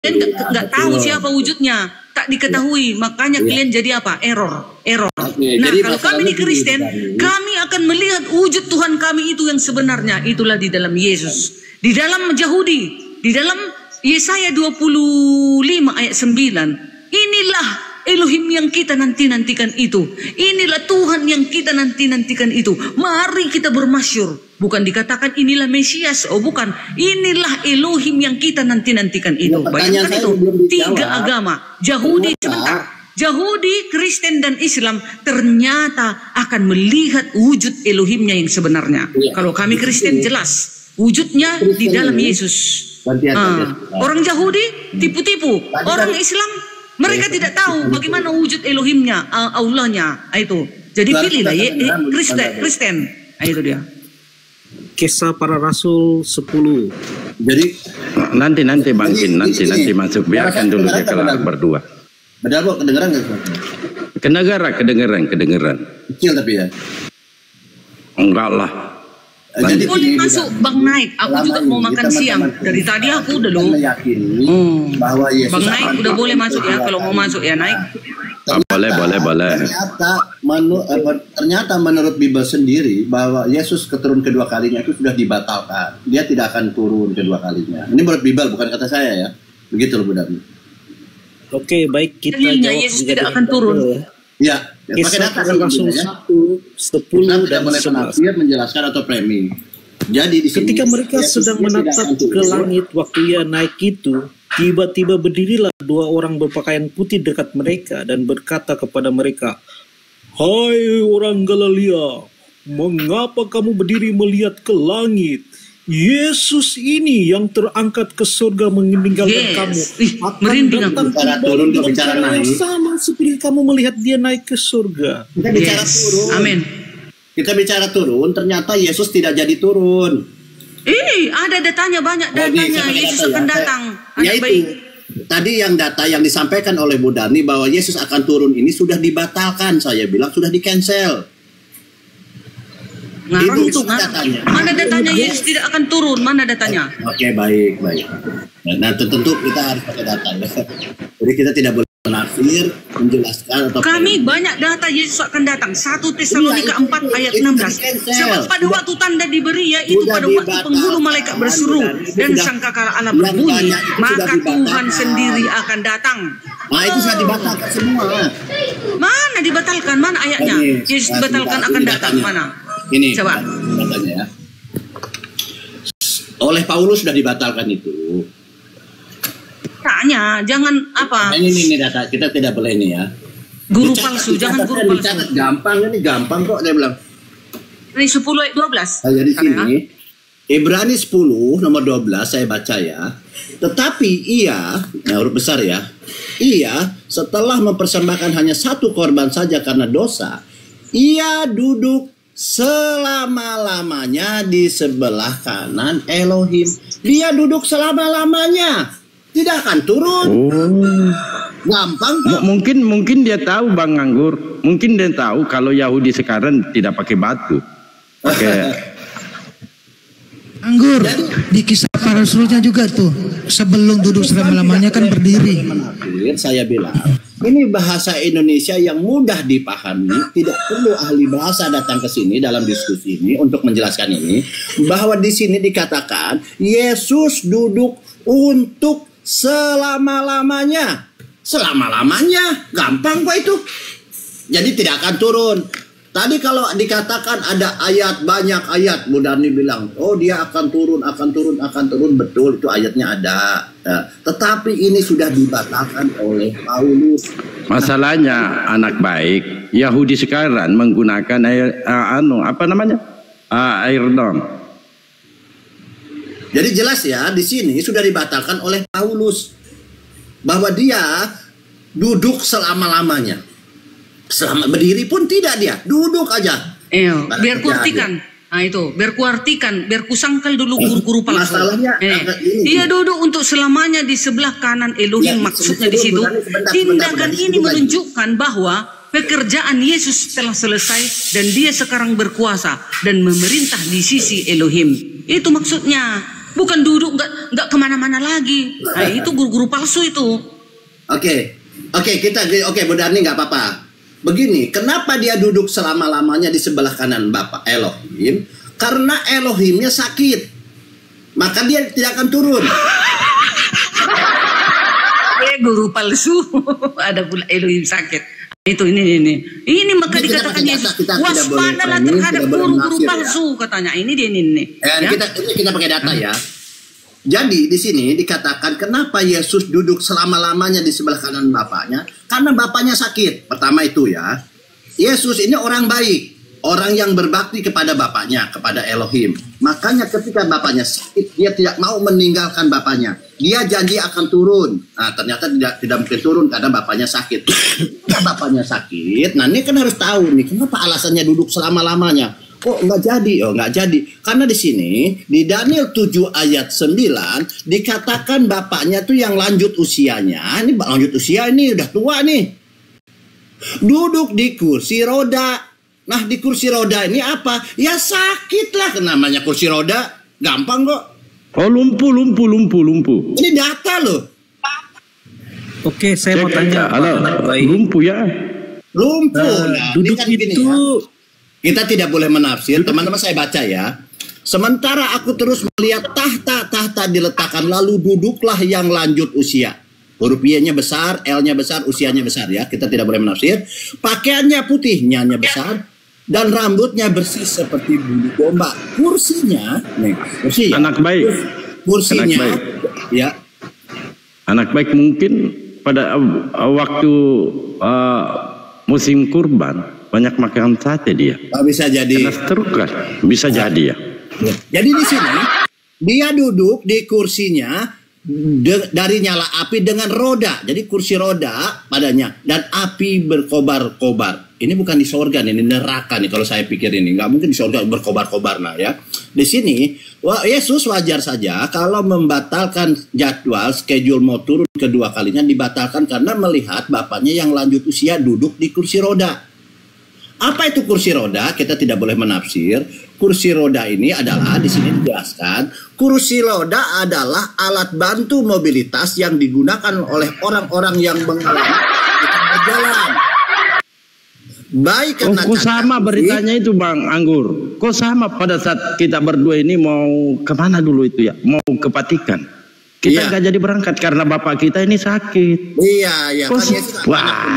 nggak tahu siapa wujudnya, tak diketahui, makanya kalian jadi apa? Error. Nah, kalau kami di Kristen, kami akan melihat wujud Tuhan kami itu yang sebenarnya, itulah di dalam Yesus. Di dalam Yahudi, di dalam Yesaya 25 ayat 9, inilah Elohim yang kita nanti-nantikan itu. Inilah Tuhan yang kita nanti-nantikan itu. Mari kita bermasyur. Bukan dikatakan inilah Mesias. Oh bukan. Inilah Elohim yang kita nanti-nantikan itu. Bayangkan itu. Tiga agama. Yahudi sebentar. Yahudi, Kristen dan Islam ternyata akan melihat wujud Elohimnya yang sebenarnya. Kalau kami Kristen jelas. Wujudnya di dalam Yesus. Orang Yahudi tipu-tipu. Orang Islam mereka tidak tahu bagaimana wujud Elohimnya, Allahnya, itu. Jadi pilihlah Kristen. Itu dia. Kisah para Rasul 10. Jadi nanti bangkin, nanti masuk. Biarkan dulu dia kelar berdua. Benar kok, kedengeran nggak? Kedengeran. Kecil tapi ya. Enggak lah. Jadi boleh masuk Bang Naik. Aku juga mau makan siang. Dari tadi aku udah loh. Bahwa Yesus Bang Naik udah boleh masuk ya. Kalau mau masuk ya Naik. Boleh. Ternyata menurut Bible sendiri bahwa Yesus keturun kedua kalinya itu sudah dibatalkan. Dia tidak akan turun kedua kalinya. Ini menurut Bible, bukan kata saya ya. Begitu loh Bu Darmi. Oke, baik, kita jawab. Yesus tidak akan turun. Ya, Kisah para Rasul 1, 10 dan 11 menjelaskan atau framing. Jadi di sini, ketika mereka sedang menatap ke langit waktu ia naik itu, tiba-tiba berdirilah dua orang berpakaian putih dekat mereka dan berkata kepada mereka, "Hai orang Galilea, mengapa kamu berdiri melihat ke langit? Yesus ini yang terangkat ke surga meninggalkan kamu akan datang turun ke bicara naik sama seperti kamu melihat dia naik ke surga." Kita bicara turun. Amin. Kita bicara turun, ternyata Yesus tidak jadi turun. Ada datanya, banyak datanya. Yesus akan datang. Yaitu tadi yang data yang disampaikan oleh Bu Dani bahwa Yesus akan turun ini sudah dibatalkan. Saya bilang sudah di-cancel. Itu datanya. Mana datanya Yesus tidak akan turun? Mana datanya? Oke, baik. Nah, tentu kita harus pakai data ya. Jadi kita tidak boleh menafsir, menjelaskan atau kami banyak data Yesus akan datang. 1 Tesalonika 4 ayat 16. Sebab pada waktu tanda diberi, yaitu pada waktu penghulu malaikat berseru dan sangkakala Allah berbunyi, maka Tuhan sendiri akan datang. Nah, itu sudah dibatalkan semua. Mana dibatalkan? Mana ayatnya? Yesus dibatalkan akan datang. Mana? Ini coba katanya ya. Oleh Paulus sudah dibatalkan itu. Tanya, jangan apa? Ini data, kita tidak boleh ini ya. Guru palsu, jangan guru palsu. Ini gampang kok dia bilang. Ini 10 ayat 12. Nah, jadi sini Ibrani 10 nomor 12 saya baca ya. Tetapi ia, nah huruf besar ya. Ia setelah mempersembahkan hanya satu korban saja karena dosa, ia duduk selama-lamanya di sebelah kanan Elohim. Dia duduk selama-lamanya. Tidak akan turun. Gampang kok. Mungkin dia tahu Bang Anggur. Mungkin dia tahu kalau Yahudi sekarang tidak pakai batu. Anggur, di kisah para rasulnya juga tuh, sebelum duduk selama-lamanya kan berdiri. Saya bilang, ini bahasa Indonesia yang mudah dipahami, tidak perlu ahli bahasa datang ke sini dalam diskusi ini untuk menjelaskan ini, bahwa di sini dikatakan Yesus duduk untuk selama-lamanya. Selama-lamanya, gampang kok itu. Jadi tidak akan turun. Tadi kalau dikatakan ada ayat, banyak ayat, Bu Dani bilang, oh dia akan turun, betul, itu ayatnya ada. Tetapi ini sudah dibatalkan oleh Paulus. Masalahnya anak baik, Yahudi sekarang menggunakan air, air dom. Jadi jelas ya, di sini sudah dibatalkan oleh Paulus bahwa dia duduk selama-lamanya. Selama berdiri pun tidak, dia duduk aja. Biar kuartikan. Nah itu, biar kuartikan, biar kusangkal dulu guru-guru palsu. Masalahnya dia duduk untuk selamanya di sebelah kanan Elohim, maksudnya di situ. Tindakan ini menunjukkan bahwa pekerjaan Yesus telah selesai dan dia sekarang berkuasa dan memerintah di sisi Elohim. Itu maksudnya. Bukan duduk nggak kemana-mana lagi. Nah, itu guru-guru palsu itu. Oke, Bu Darni nggak apa-apa. Begini, kenapa dia duduk selama-lamanya di sebelah kanan Bapak Elohim? Karena Elohimnya sakit, maka dia tidak akan turun. Guru palsu, ada pula Elohim sakit. Itu ini maka dikatakan Yesus waspadalah terhadap guru-guru palsu katanya. Ini dia ini. Ya? Kita pakai data ya. Jadi di sini dikatakan kenapa Yesus duduk selama-lamanya di sebelah kanan Bapaknya? Karena Bapaknya sakit. Pertama itu ya. Yesus ini orang baik, orang yang berbakti kepada Bapaknya, kepada Elohim. Makanya ketika Bapaknya sakit, dia tidak mau meninggalkan Bapaknya. Dia janji akan turun. Nah, ternyata tidak mungkin turun karena Bapaknya sakit. Karena Bapaknya sakit, nah ini kan harus tahu nih kenapa alasannya duduk selama-lamanya. Kok nggak jadi? Oh, nggak jadi. Karena di sini, di Daniel 7 ayat 9, dikatakan Bapaknya tuh yang lanjut usianya. Ini lanjut usia, ini udah tua nih. Duduk di kursi roda. Nah, di kursi roda ini apa? Ya sakit lah, namanya kursi roda. Gampang kok. Oh, lumpuh. Ini data loh. Oke, saya mau tanya. Lumpuh ya. Lumpuh. Duduk itu ya. Kita tidak boleh menafsir. Teman-teman saya baca ya. Sementara aku terus melihat tahta diletakkan, lalu duduklah yang lanjut usia. Huruf Y-nya besar, L-nya besar, usianya besar ya. Kita tidak boleh menafsir. Pakaiannya putih, Nya besar, dan rambutnya bersih seperti bulu domba. Kursinya, nih, kursi ya. Anak baik. Kursinya, anak baik. Ya. Anak baik mungkin pada waktu musim kurban banyak makan sate dia. Bisa jadi. Karena stroke kan? Bisa jadi ya. Jadi di sini dia duduk di kursinya dari nyala api dengan roda. Jadi kursi roda padanya dan api berkobar-kobar. Ini bukan di sorga nih, ini neraka nih kalau saya pikir ini. Nggak mungkin di sorga berkobar-kobar. Nah ya. Di sini Yesus wajar saja kalau membatalkan jadwal schedule mau turun kedua kalinya dibatalkan karena melihat Bapaknya yang lanjut usia duduk di kursi roda. Apa itu kursi roda? Kita tidak boleh menafsir. Kursi roda ini adalah, di sini dijelaskan, kursi roda adalah alat bantu mobilitas yang digunakan oleh orang-orang yang mengalami berjalan. Baik karena kok sama beritanya itu Bang Anggur? Kok sama pada saat kita berdua ini mau kemana dulu itu ya? Mau ke Vatikan. Kita nggak jadi berangkat karena bapak kita ini sakit. Iya. Kan wah,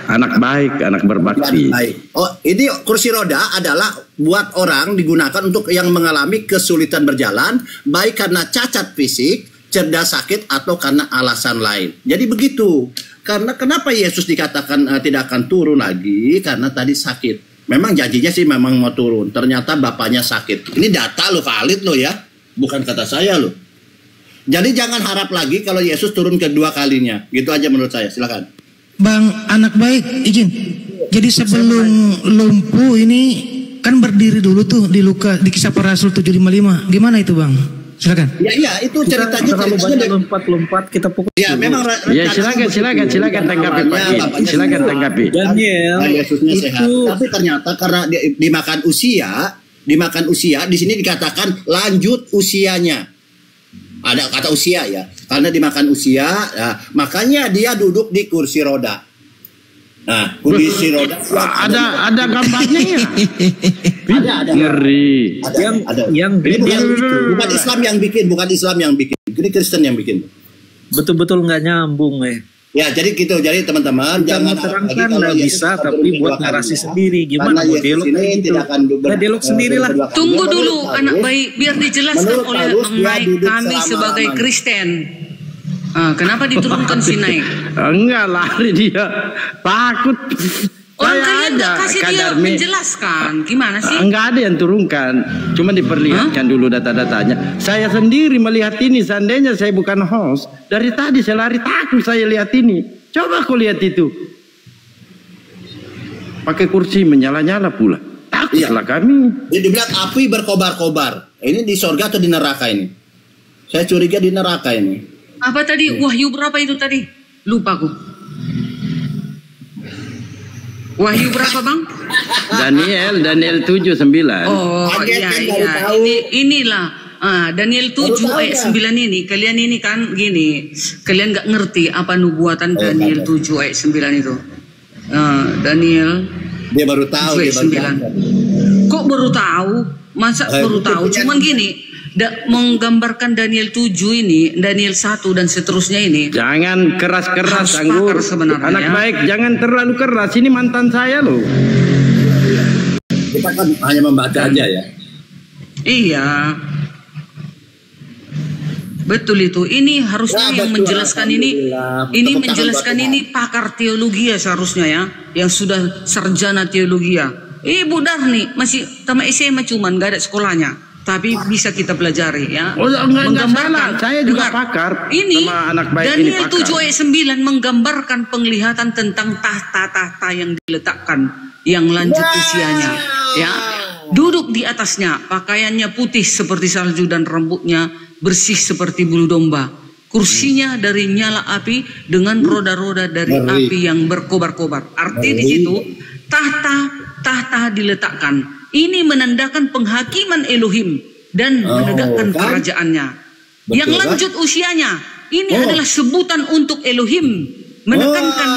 anak baik, anak berbakti. Oh, ini kursi roda adalah buat orang digunakan untuk yang mengalami kesulitan berjalan, baik karena cacat fisik, cerdas sakit, atau karena alasan lain. Jadi begitu. Karena kenapa Yesus dikatakan tidak akan turun lagi? Karena tadi sakit. Memang janjinya sih memang mau turun. Ternyata bapaknya sakit. Ini data lo valid lo ya, bukan kata saya lo. Jadi jangan harap lagi kalau Yesus turun kedua kalinya. Gitu aja menurut saya. Silakan. Bang, anak baik, izin. Jadi sebelum lumpuh ini kan berdiri dulu tuh di Kisah Para Rasul 755. Gimana itu Bang? Silakan. Iya, itu ceritanya terlalu banyak lompat-lompat kita fokus. Ya, memang ya silakan tanggapi Pak. Silakan tanggapi. Daniel, Yesusnya sehat. Tapi ternyata karena dimakan usia, di sini dikatakan lanjut usianya. Ada kata usia ya, karena dimakan usia, ya, makanya dia duduk di kursi roda. Nah, kursi roda ada gambarnya ya. ada. Ngeri. Yang bukan Islam yang bikin, ini Kristen yang bikin. Betul-betul nggak nyambung Ya, jadi gitu. Jadi teman-teman jangan terangkan nggak bisa, tapi buat narasi sendiri. Gimana mau dialog gitu? Dialog sendirilah. Tunggu dulu anak baik, biar dijelaskan oleh Mike kami sebagai Kristen. Kenapa diturunkan si Naik? Enggak, lari dia. Takut. Kalian nggak kasih dia menjelaskan gimana sih? Enggak ada yang turunkan, cuma diperlihatkan dulu data-datanya. Saya sendiri melihat ini, seandainya saya bukan host, dari tadi saya lari takut saya lihat ini. Coba aku lihat itu, pakai kursi menyala-nyala pula. Takutlah kami. Dia dibilang api berkobar-kobar. Ini di sorga atau di neraka ini? Saya curiga di neraka ini. Apa tadi? Wahyu berapa itu tadi? Lupa aku. Wahyu berapa Bang? Daniel 7:9. Oh iya. Inilah Daniel 7 ayat 9 ini, kalian ini kan gini, kalian nggak ngerti apa nubuatan Daniel 7 ayat 9 itu. Daniel dia baru tahu, dia baru 9. Kok baru tahu? Masa baru tahu? Cuman gini, menggambarkan Daniel 7 ini, Daniel 1 dan seterusnya ini. Jangan keras-keras, Anggur. Sebenarnya, anak baik, jangan terlalu keras. Ini mantan saya loh. Kita kan hanya membaca aja ya. Iya. Betul itu. Ini harusnya yang menjelaskan ini menjelaskan ini pakar teologi ya seharusnya ya, yang sudah sarjana teologi ya. Ibu Darni masih tamat SMA cuman gak ada sekolahnya, tapi bisa kita pelajari ya. Menggambarkan, saya juga pakar. Ini sama anak baik Daniel ini pakar. 7 ayat 9 menggambarkan penglihatan tentang tahta-tahta yang diletakkan, yang lanjut usianya ya. Duduk di atasnya, pakaiannya putih seperti salju dan rambutnya bersih seperti bulu domba. Kursinya dari nyala api dengan roda-roda dari api yang berkobar-kobar. Arti di situ tahta diletakkan. Ini menandakan penghakiman Elohim dan menegakkan kerajaannya. Betul, yang lanjut usianya, ini adalah sebutan untuk Elohim, menekankan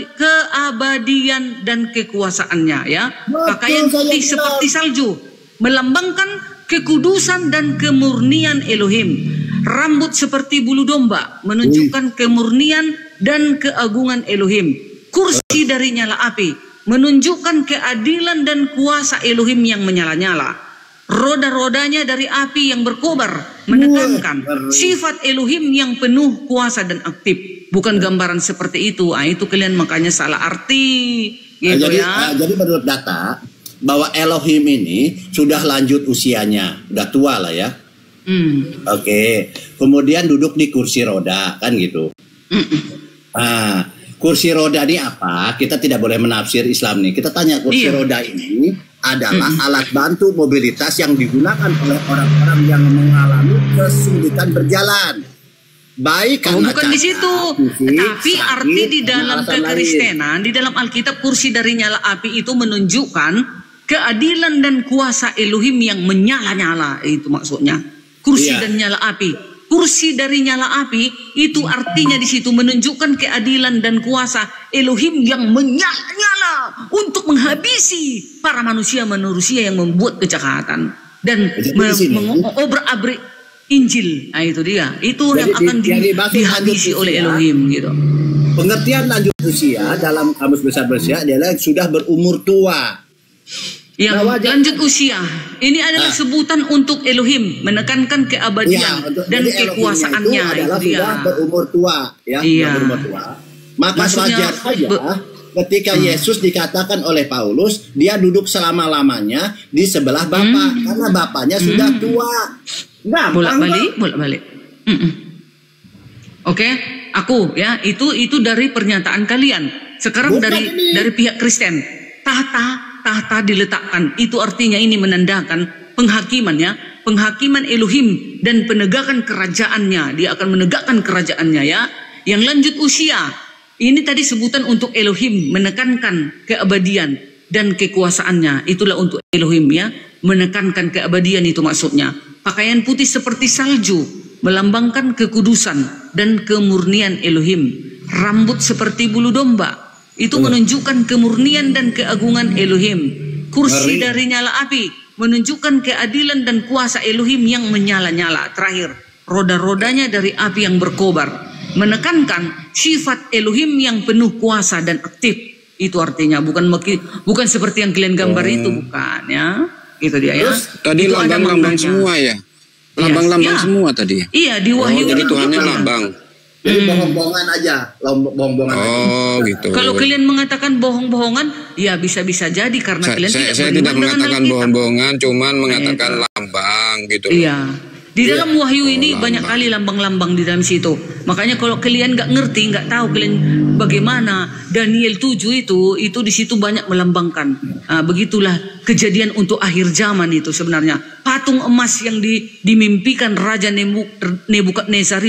keabadian dan kekuasaannya ya. Pakaian putih seperti salju melambangkan kekudusan dan kemurnian Elohim. Rambut seperti bulu domba menunjukkan kemurnian dan keagungan Elohim. Kursi dari nyala api menunjukkan keadilan dan kuasa Elohim yang menyala-nyala. Roda-rodanya dari api yang berkobar menekankan sifat Elohim yang penuh kuasa dan aktif. Bukan gambaran seperti itu. Itu kalian makanya salah arti gitu ya. Jadi menurut data bahwa Elohim ini sudah lanjut usianya, udah tua lah ya. Oke. Kemudian duduk di kursi roda kan gitu. Kursi roda ini apa? Kita tidak boleh menafsir Islam nih. Kita tanya kursi roda ini adalah alat bantu mobilitas yang digunakan oleh orang-orang yang mengalami kesulitan berjalan. Baik karena bukan di situ, tapi arti di dalam kekristenan, di dalam Alkitab kursi dari nyala api itu menunjukkan keadilan dan kuasa Elohim yang menyala-nyala, itu maksudnya. Kursi dan nyala api. Kursi dari nyala api itu artinya di situ menunjukkan keadilan dan kuasa Elohim yang menyala-nyala untuk menghabisi para manusia-manusia yang membuat kejahatan dan mengobrak-abrik Injil. Itu dia. Itu yang akan dihabisi oleh Elohim gitu. Pengertian lanjut usia dalam Kamus Besar Persia adalah sudah berumur tua. Yang lanjut usia ini adalah sebutan untuk Elohim, menekankan keabadian dan kekuasaannya. Itu dia. Sudah berumur tua, ya. Berumur tua. Maka wajar saja ketika Yesus dikatakan oleh Paulus, dia duduk selama-lamanya di sebelah Bapa karena Bapaknya sudah tua. Bolak-balik. Oke, aku ya itu dari pernyataan kalian. Sekarang dari pihak Kristen, tahta diletakkan, itu artinya ini menandakan penghakiman Elohim dan penegakan kerajaannya. Dia akan menegakkan kerajaannya ya. Yang lanjut usia, ini tadi sebutan untuk Elohim, menekankan keabadian dan kekuasaannya. Itulah untuk Elohim ya, menekankan keabadian itu maksudnya. Pakaian putih seperti salju melambangkan kekudusan dan kemurnian Elohim. Rambut seperti bulu domba, itu menunjukkan kemurnian dan keagungan Elohim. Kursi dari nyala api menunjukkan keadilan dan kuasa Elohim yang menyala-nyala. Terakhir, roda-rodanya dari api yang berkobar menekankan sifat Elohim yang penuh kuasa dan aktif. Itu artinya bukan seperti yang kalian gambar itu, bukan ya. Itu dia ya. Tadi lambang-lambang semua ya. Lambang-lambang semua tadi. Iya, di Wahyu jadi Tuhannya lambang. Jadi bohong-bohongan aja, bohong-bohongan. Gitu. Kalau kalian mengatakan bohong-bohongan, ya bisa-bisa jadi karena kalian saya tidak mengatakan bohong-bohongan, cuman mengatakan lambang gitu. Iya. Di dalam Wahyu ini banyak kali lambang-lambang di dalam situ. Makanya kalau kalian nggak ngerti, nggak tahu kalian bagaimana Daniel 7 itu di situ banyak melambangkan. Begitulah kejadian untuk akhir zaman itu sebenarnya. Patung emas yang dimimpikan Raja Nebukadnezar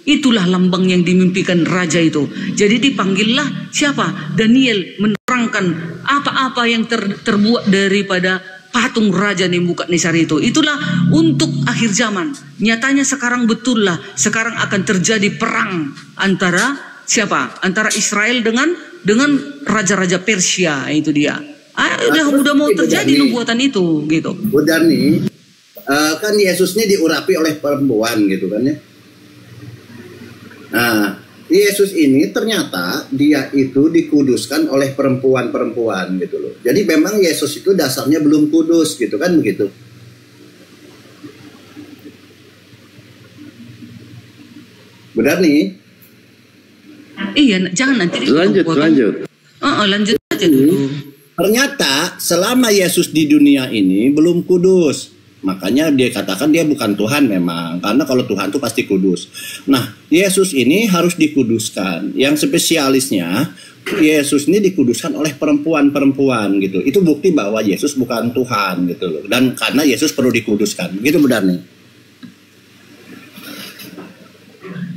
itulah lambang yang dimimpikan raja itu. Jadi dipanggillah siapa? Daniel menerangkan apa-apa yang terbuat daripada patung Raja Nebukadnezar itu. Itulah untuk akhir zaman. Nyatanya sekarang betul lah, sekarang akan terjadi perang antara siapa? Antara Israel dengan raja-raja Persia, itu dia. Udah mau terjadi nubuatan itu gitu. Bu Darni, kan Yesus ini diurapi oleh perempuan gitu kan ya. Nah, Yesus ini ternyata dia itu dikuduskan oleh perempuan-perempuan gitu loh. Jadi memang Yesus itu dasarnya belum kudus gitu kan begitu. Benar nih? Iya, jangan nanti lanjut. Lanjut aja dulu. Ternyata selama Yesus di dunia ini belum kudus. Makanya dia katakan dia bukan Tuhan memang. Karena kalau Tuhan itu pasti kudus. Nah, Yesus ini harus dikuduskan. Yang spesialisnya, Yesus ini dikuduskan oleh perempuan-perempuan gitu. Itu bukti bahwa Yesus bukan Tuhan gitu loh. Dan karena Yesus perlu dikuduskan. Begitu benar nih.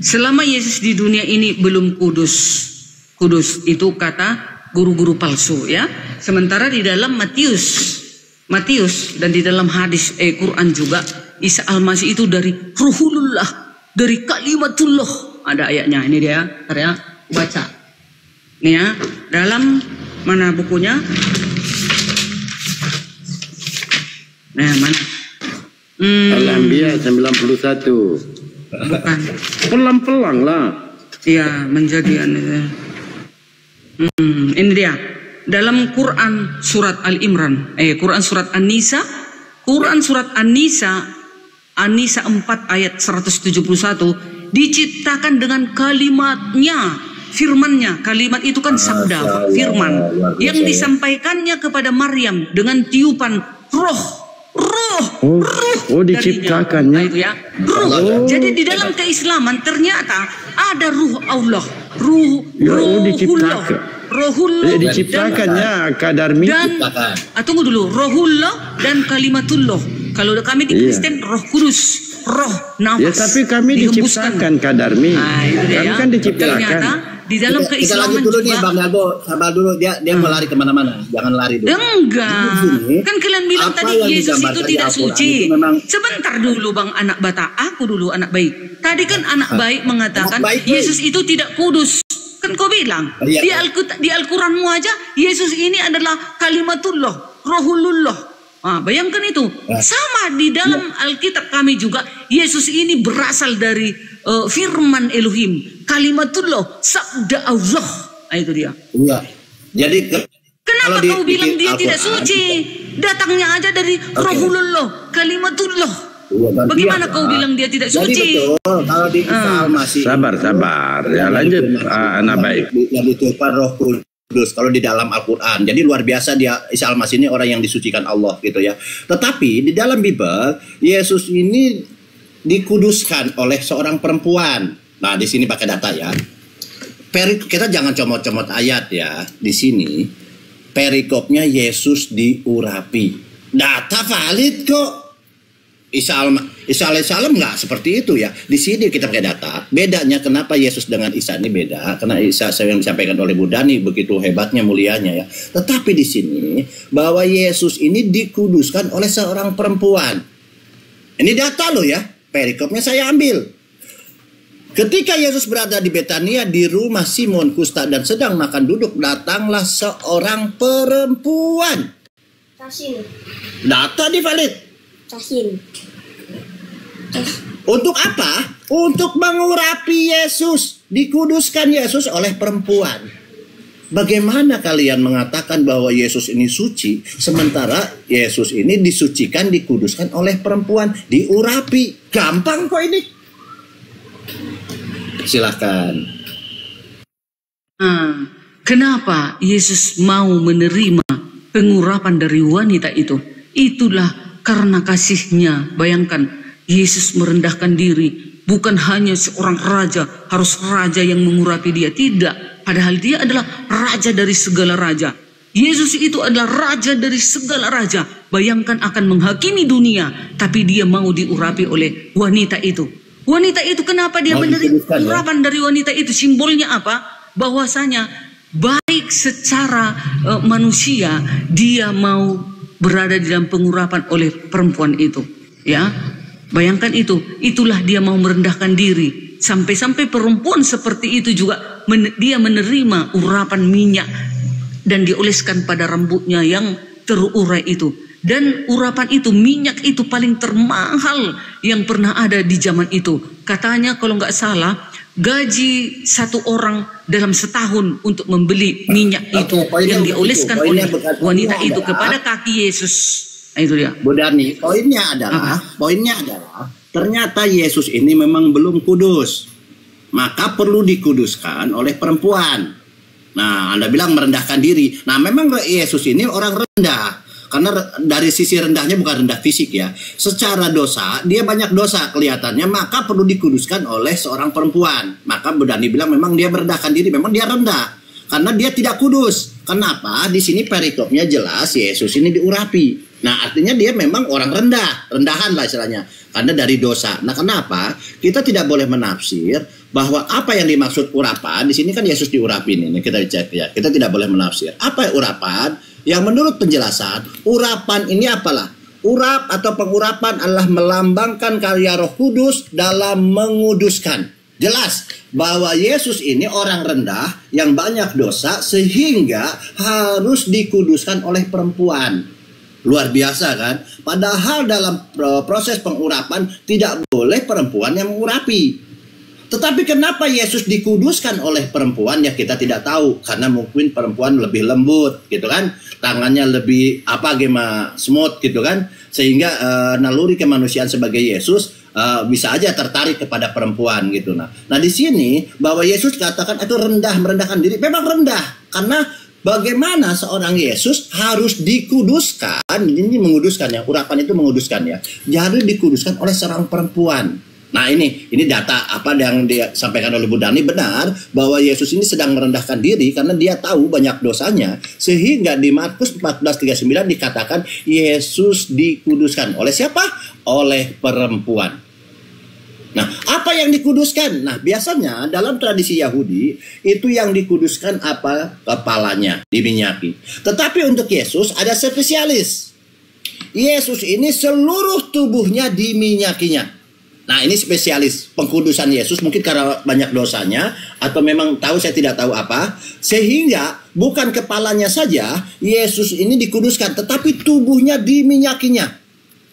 Selama Yesus di dunia ini belum kudus itu kata guru-guru palsu ya. Sementara di dalam Matius dan di dalam hadis Quran juga Isa Al-Masih itu dari Ruhulullah, dari Kalimatullah. Ada ayatnya, ini dia, ya, baca. Nih ya, dalam mana bukunya? Nah, mana? Al-Anbiya 91. Bukan. Pelan-pelan lah. Iya, menjadi ini dia. Dalam Quran surat Al-Imran, Quran surat An-Nisa, An-Nisa 4 ayat 171 diciptakan dengan kalimatnya, firmannya. Kalimat itu kan sabda, firman yang disampaikannya kepada Maryam dengan tiupan roh diciptakannya. Nah, itu ya, ruh. Jadi di dalam keislaman ternyata ada ruh Allah, Rohullah diciptakannya Kadarmi dan tunggu dulu, Rohullah dan Kalimatullah. Kalau kami di Kristen Roh Kudus, roh nafas. Ya, tapi kami diciptakan Kadarmi. Nah, kami kan diciptakan. Ternyata di dalam keislaman kita dulu juga. Nih, Bang Albo, sabar dulu, dia mau lari kemana-mana, jangan lari dulu. Enggak, kan kalian bilang tadi Yesus itu tidak suci. Sebentar dulu Bang anak bata, aku dulu anak baik. Tadi kan anak baik mengatakan Yesus itu tidak kudus. Kan kau bilang di Al-Quranmu aja Yesus ini adalah Kalimatullah, Rohulullah. Bayangkan itu. Sama di dalam Alkitab kami juga Yesus ini berasal dari firman Elohim, Kalimatullah, sabda Allah. Itu dia. Iya. Jadi kenapa kau bilang dia tidak suci? Datangnya aja dari Rohulullah, Kalimatullah. Bagaimana kau bilang dia tidak suci? Jadi betul, kalau di Isa Al-Masih sabar ya, lanjut anak baik. Yang ditiupkan Roh Kudus kalau di dalam Al-Quran. Jadi luar biasa dia, Isa Al-Masih ini orang yang disucikan Allah gitu ya. Tetapi di dalam Bible Yesus ini dikuduskan oleh seorang perempuan. Nah, di sini pakai data ya. Kita jangan comot-comot ayat ya. Di sini perikopnya Yesus diurapi. Data valid kok. Isa alaihissalam nggak seperti itu ya. Di sini kita pakai data. Bedanya kenapa Yesus dengan Isa ini beda? Karena Isa yang disampaikan oleh Bu Dani begitu hebatnya, mulianya ya. Tetapi di sini bahwa Yesus ini dikuduskan oleh seorang perempuan. Ini data loh ya. Perikopnya saya ambil. Ketika Yesus berada di Betania di rumah Simon Kusta dan sedang makan duduk, datanglah seorang perempuan. Tasin. Data di valid. Tasin. Untuk apa? Untuk mengurapi Yesus. Dikuduskan Yesus oleh perempuan. Bagaimana kalian mengatakan bahwa Yesus ini suci, sementara Yesus ini disucikan, dikuduskan oleh perempuan, diurapi? Gampang kok ini. Silahkan. Kenapa Yesus mau menerima pengurapan dari wanita itu? Itulah karena kasihnya. Bayangkan, Yesus merendahkan diri. Bukan hanya seorang raja, harus raja yang mengurapi dia. Tidak. Padahal dia adalah raja dari segala raja. Yesus itu adalah raja dari segala raja. Bayangkan akan menghakimi dunia, tapi dia mau diurapi oleh wanita itu. Wanita itu kenapa dia menerima urapan dari wanita itu? Simbolnya apa? Bahwasanya baik secara manusia dia mau berada di dalam pengurapan oleh perempuan itu. Ya, bayangkan itu. Itulah dia mau merendahkan diri. Sampai-sampai perempuan seperti itu juga dia menerima urapan minyak dan dioleskan pada rambutnya yang terurai itu. Dan urapan itu, minyak itu paling termahal yang pernah ada di zaman itu. Katanya kalau nggak salah, gaji satu orang dalam setahun untuk membeli minyak itu yang dioleskan oleh wanita itu kepada kaki Yesus. Nah, itu dia. Bu Dani, poinnya adalah ternyata Yesus ini memang belum kudus. Maka perlu dikuduskan oleh perempuan. Nah, Anda bilang merendahkan diri. Nah, memang Yesus ini orang rendah. Karena dari sisi rendahnya bukan rendah fisik ya. Secara dosa, dia banyak dosa kelihatannya. Maka perlu dikuduskan oleh seorang perempuan. Maka Bu Dani bilang memang dia merendahkan diri. Memang dia rendah. Karena dia tidak kudus. Kenapa? Di sini perikopnya jelas Yesus ini diurapi. Nah, artinya dia memang orang rendah. Rendahan lah istilahnya. Karena dari dosa. Nah, kenapa? Kita tidak boleh menafsir bahwa apa yang dimaksud urapan. Di sini kan Yesus diurapin ini. Kita cek ya. Kita tidak boleh menafsir. Apa urapan? Yang menurut penjelasan, urapan ini apalah? Urap atau pengurapan adalah melambangkan karya Roh Kudus dalam menguduskan. Jelas bahwa Yesus ini orang rendah yang banyak dosa sehingga harus dikuduskan oleh perempuan. Luar biasa kan? Padahal dalam proses pengurapan tidak boleh perempuan yang mengurapi. Tetapi kenapa Yesus dikuduskan oleh perempuan? Ya kita tidak tahu. Karena mungkin perempuan lebih lembut gitu kan. Tangannya lebih smooth gitu kan. Sehingga naluri kemanusiaan sebagai Yesus bisa aja tertarik kepada perempuan gitu. Nah di sini bahwa Yesus katakan itu rendah, merendahkan diri. Memang rendah. Karena bagaimana seorang Yesus harus dikuduskan. Ini menguduskan ya. Urapan itu menguduskan ya. Jadi dikuduskan oleh seorang perempuan. Nah ini data apa yang disampaikan oleh Bu Dani benar bahwa Yesus ini sedang merendahkan diri karena dia tahu banyak dosanya sehingga di Markus 14:39 dikatakan Yesus dikuduskan oleh siapa? Oleh perempuan. Nah apa yang dikuduskan? Nah biasanya dalam tradisi Yahudi itu yang dikuduskan apa? Kepalanya diminyaki. Tetapi untuk Yesus ada spesialis. Yesus ini seluruh tubuhnya diminyakinya. Nah ini spesialis pengkudusan Yesus mungkin karena banyak dosanya atau memang tahu saya tidak tahu apa. Sehingga bukan kepalanya saja Yesus ini dikuduskan tetapi tubuhnya diminyakinya.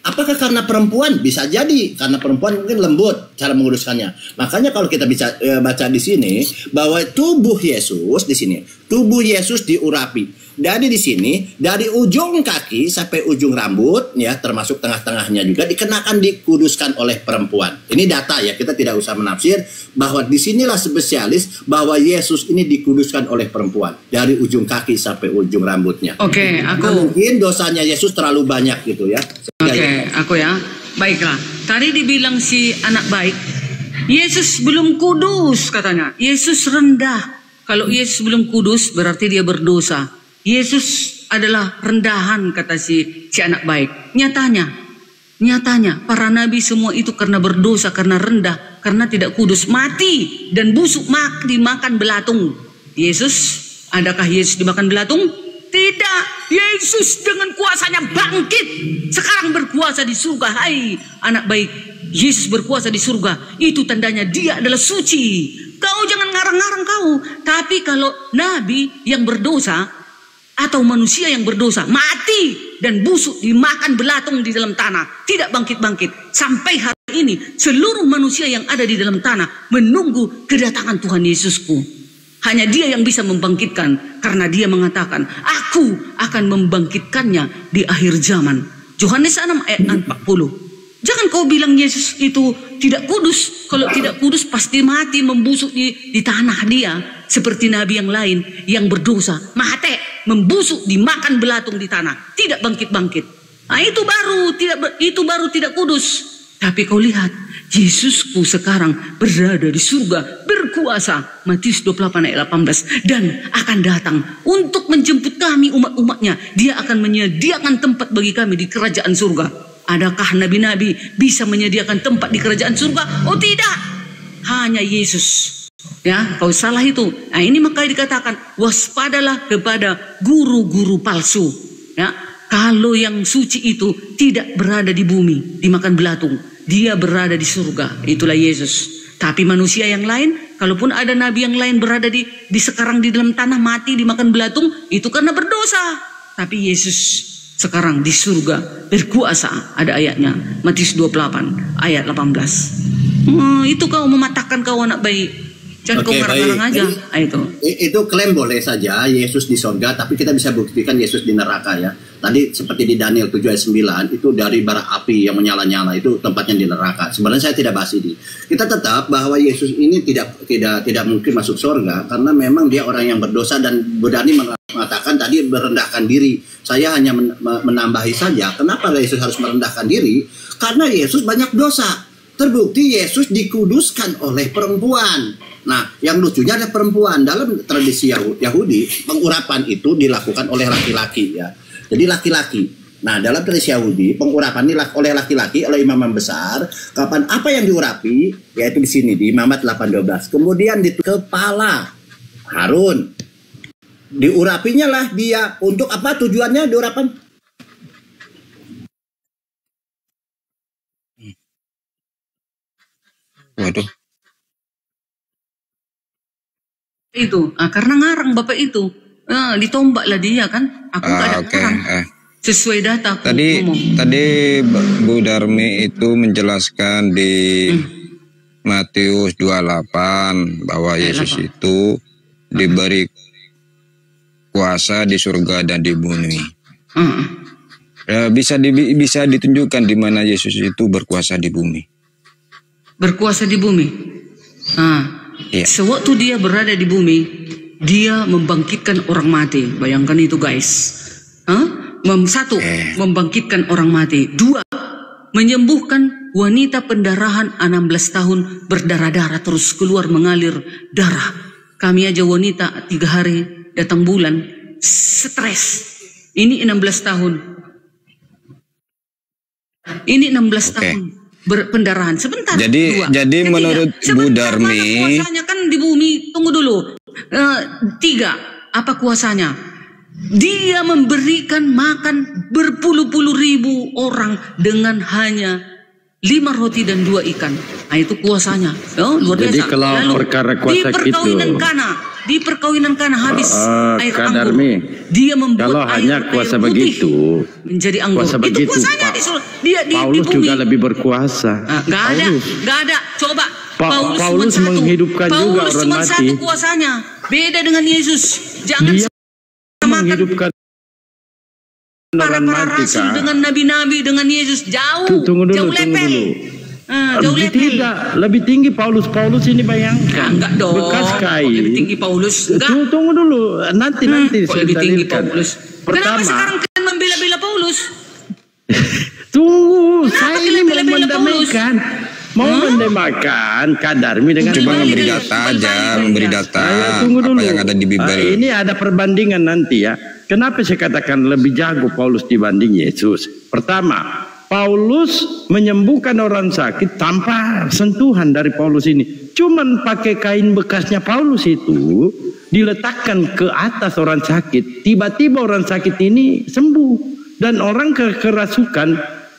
Apakah karena perempuan? Bisa jadi karena perempuan mungkin lembut cara menguduskannya. Makanya kalau kita bisa baca di sini bahwa tubuh Yesus di sini, tubuh Yesus diurapi. Jadi di sini dari ujung kaki sampai ujung rambut ya termasuk tengah-tengahnya juga dikenakan dikuduskan oleh perempuan. Ini data ya, kita tidak usah menafsir bahwa disinilah spesialis bahwa Yesus ini dikuduskan oleh perempuan dari ujung kaki sampai ujung rambutnya. Oke, aku mungkin dosanya Yesus terlalu banyak gitu ya. Oke, aku ya. Baiklah. Tadi dibilang si anak baik, Yesus belum kudus katanya. Yesus rendah. Kalau Yesus belum kudus berarti dia berdosa. Yesus adalah rendahan kata si anak baik. Nyatanya para nabi semua itu karena berdosa, karena rendah, karena tidak kudus, mati dan busuk dimakan belatung. Yesus, adakah Yesus dimakan belatung? Tidak. Yesus dengan kuasanya bangkit. Sekarang berkuasa di surga. Hai anak baik, Yesus berkuasa di surga. Itu tandanya dia adalah suci. Kau jangan ngarang-ngarang kau. Tapi kalau nabi yang berdosa atau manusia yang berdosa mati dan busuk dimakan belatung di dalam tanah, tidak bangkit-bangkit. Sampai hari ini seluruh manusia yang ada di dalam tanah menunggu kedatangan Tuhan Yesusku. Hanya dia yang bisa membangkitkan karena dia mengatakan aku akan membangkitkannya di akhir zaman. Yohanes 6 ayat 40. Jangan kau bilang Yesus itu tidak kudus. Kalau tidak kudus pasti mati membusuk di tanah dia. Seperti nabi yang lain yang berdosa, mati, membusuk, dimakan belatung di tanah, tidak bangkit-bangkit. Nah, itu baru tidak kudus. Tapi kau lihat, Yesusku sekarang berada di surga, berkuasa. Matius 28 ayat 18. Dan akan datang untuk menjemput kami umat-umatnya. Dia akan menyediakan tempat bagi kami di kerajaan surga. Adakah nabi-nabi bisa menyediakan tempat di kerajaan surga? Oh tidak, hanya Yesus. Ya, kau salah itu. Nah ini makanya dikatakan waspadalah kepada guru-guru palsu. Ya, Kalau yang suci itu tidak berada di bumi, dimakan belatung, dia berada di surga. Itulah Yesus. Tapi manusia yang lain, kalaupun ada nabi yang lain berada di sekarang di dalam tanah mati dimakan belatung, itu karena berdosa. Tapi Yesus sekarang di surga berkuasa, ada ayatnya, Matius 28 ayat 18. Itu kau mematahkan kau anak baik. Jangan kau ngarang-ngarang aja. Itu klaim boleh saja Yesus di surga, tapi kita bisa buktikan Yesus di neraka ya. Tadi seperti di Daniel 7 ayat 9 itu dari bara api yang menyala-nyala, itu tempatnya di neraka. Sebenarnya saya tidak bahas ini. Kita tetap bahwa Yesus ini tidak mungkin masuk surga karena memang dia orang yang berdosa, dan Budani mengatakan tadi merendahkan diri. Saya hanya menambahi saja, kenapa Yesus harus merendahkan diri? Karena Yesus banyak dosa. Terbukti Yesus dikuduskan oleh perempuan. Nah, yang lucunya ada perempuan. Dalam tradisi Yahudi, pengurapan itu dilakukan oleh laki-laki ya. Jadi laki-laki. Nah, dalam tradisi Yahudi, pengurapan ini oleh laki-laki, oleh imam besar. Kapan apa yang diurapi? Yaitu di sini di Imamat 8:12. Kemudian di kepala Harun. Diurapinya lah dia. Untuk apa tujuannya diurapan? Waduh. Itu, karena ngarang Bapak itu. Ditombaklah dia kan. Aku nggak ada ngarang. Sesuai data aku Tadi Bu Darmi itu menjelaskan di Matius 28 bahwa Yesus itu diberi kuasa di surga dan di bumi. Bisa ditunjukkan di mana Yesus itu berkuasa di bumi. Berkuasa di bumi. Sewaktu dia berada di bumi, dia membangkitkan orang mati. Bayangkan itu guys. Satu, membangkitkan orang mati. Dua, menyembuhkan wanita pendarahan 16 tahun berdarah-darah terus keluar mengalir darah. Kami aja wanita 3 hari datang bulan stres. Ini 16 tahun. Ini 16 tahun berpendarahan. Sebentar. Jadi menurut Bu Darmi, kuasanya kan di bumi. Tunggu dulu. 3, apa kuasanya? Dia memberikan makan berpuluh-puluh ribu orang dengan hanya 5 roti dan 2 ikan. Nah, itu kuasanya. Luar biasa. Jadi kalau lalu, perkara kuasa di perkawinan Kana habis air anggur. Dia membuat kalau hanya kuasa begitu menjadi anggur. Itu kuasanya dia di Paulus bumi. juga lebih berkuasa. Nggak ada. Coba. Paulus menghidupkan juga orang cuma mati. satu kuasanya. Beda dengan Yesus. Jangan dia menghidupkan orang mati rasul dengan nabi-nabi dengan Yesus jauh. Tunggu dulu. Tidak, lebih tinggi Paulus ini bayangkan. Enggak dong. Bekas kain. Lebih tinggi Paulus. Tunggu dulu, nanti saya lebih tinggi Paulus. Pertama, kenapa sekarang kalian membela-bela Paulus? Tunggu, saya ini mau mendamaikan. Mau mendemakan Kadarmi dengan cuma memberi data tunggu dulu. Apa yang ada di Bible. Ini ada perbandingan nanti ya. Kenapa saya katakan lebih jago Paulus dibanding Yesus? Pertama, Paulus menyembuhkan orang sakit tanpa sentuhan dari Paulus ini. Cuman pakai kain bekasnya Paulus itu diletakkan ke atas orang sakit. Tiba-tiba orang sakit ini sembuh. Dan orang kerasukan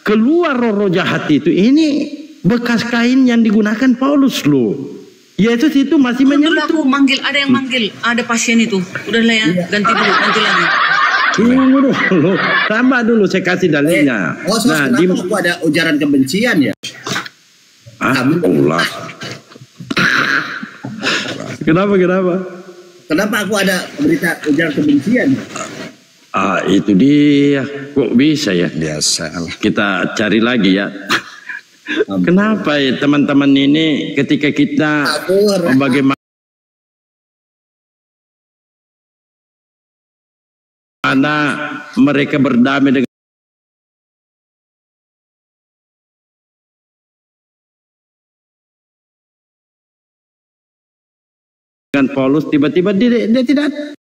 keluar roh jahat itu. Ini bekas kain yang digunakan Paulus loh. Yesus itu masih menyentuh. Ada yang manggil, ada pasien itu. Udahlah ya, ganti lagi. Tunggu dulu, tambah dulu saya kasih dalilnya. Kenapa aku ada ujaran kebencian ya? Allah. Kenapa? Kenapa aku ada berita ujaran kebencian? Itu dia. Kok bisa ya? Biasa. Kita cari lagi ya. Kenapa ya teman-teman ini ketika kita bagaimana mereka berdamai dengan Paulus, tiba-tiba dia tidak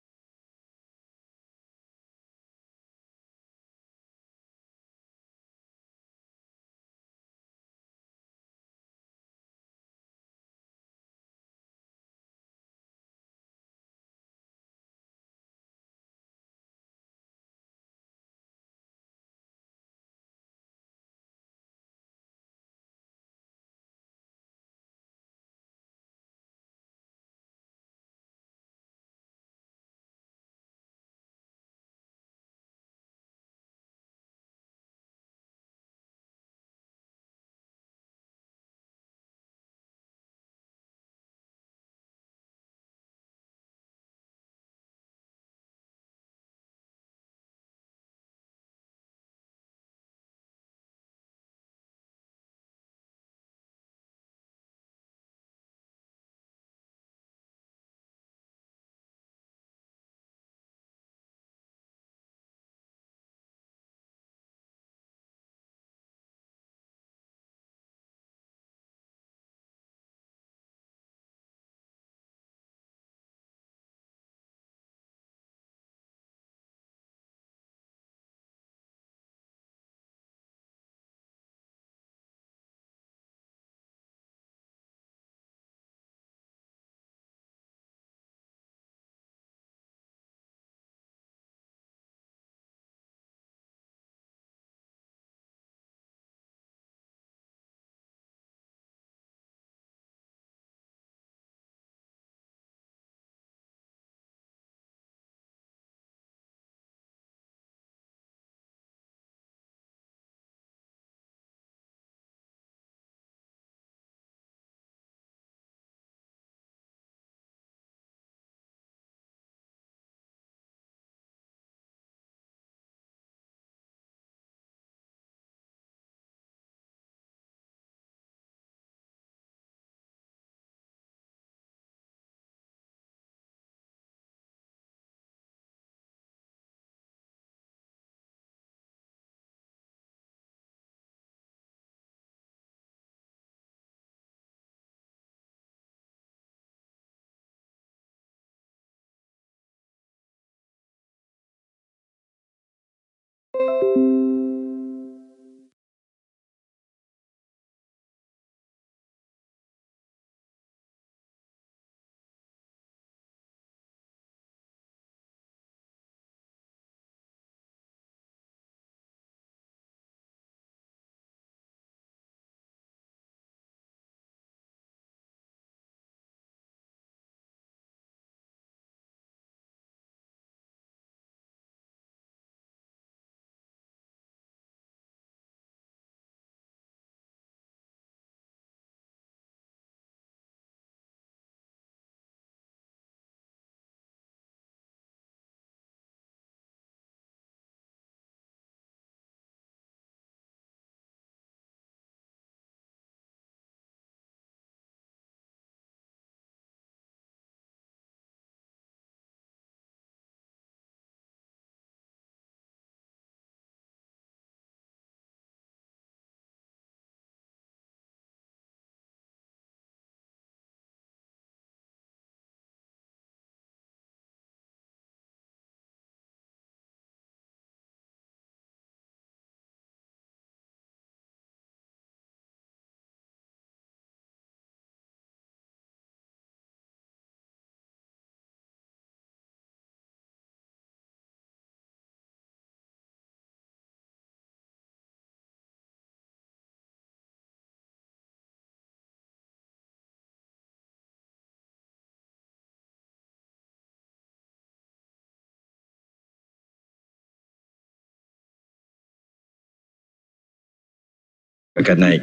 akan naik.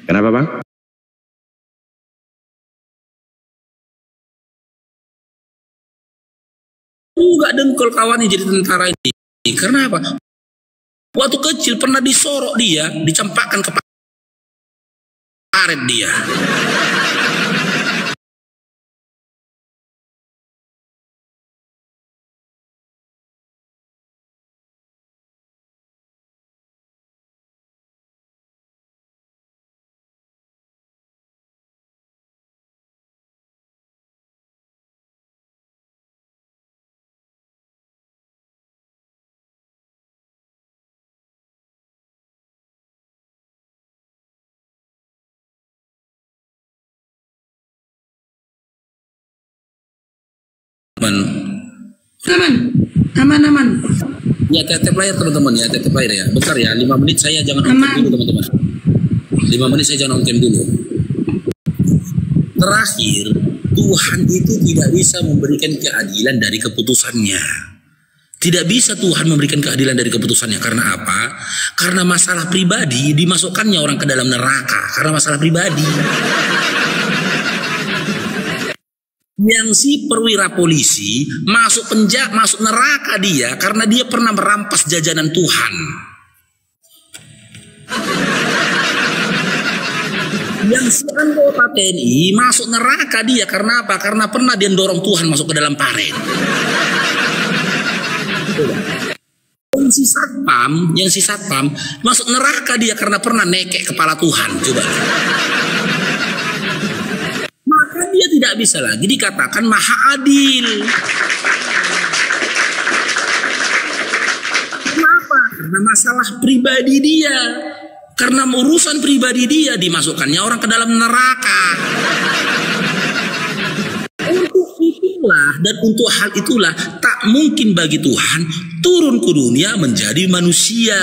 Kenapa Bang? Enggak dengkul kawannya jadi tentara ini. Karena apa? Waktu kecil pernah disorok dia, dicampakkan ke paret dia. Aman. Ya tetep layar teman-teman ya, tetep layar ya. Bentar ya, 5 menit saya jangan on cam dulu teman-teman. 5 menit saya jangan on cam dulu. Terakhir, Tuhan itu tidak bisa memberikan keadilan dari keputusannya. Tidak bisa Tuhan memberikan keadilan dari keputusannya. Karena apa? Karena masalah pribadi dimasukkannya orang ke dalam neraka. Karena masalah pribadi. Yang si perwira polisi masuk masuk neraka dia karena dia pernah merampas jajanan Tuhan. Yang si anggota TNI masuk neraka dia karena apa? Karena pernah dia dorong Tuhan masuk ke dalam paret. Yang si satpam masuk neraka dia karena pernah nekek kepala Tuhan. Coba. Maka dia tidak bisa lagi dikatakan maha adil. Kenapa? Karena masalah pribadi dia. Karena urusan pribadi dia dimasukkannya orang ke dalam neraka. Untuk itulah dan untuk hal itulah tak mungkin bagi Tuhan turun ke dunia menjadi manusia.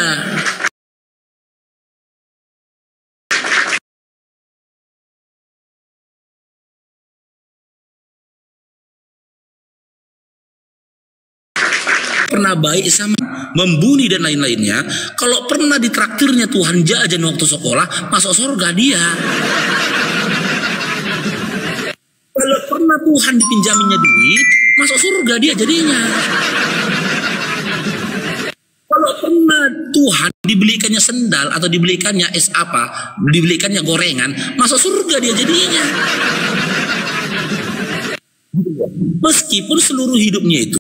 Pernah baik sama membunuh dan lain-lainnya, kalau pernah ditraktirnya Tuhan jajan waktu sekolah, masuk surga dia. Kalau pernah Tuhan dipinjaminya duit, masuk surga dia jadinya. Kalau pernah Tuhan dibelikannya sendal atau dibelikannya dibelikannya gorengan, masuk surga dia jadinya. Meskipun seluruh hidupnya itu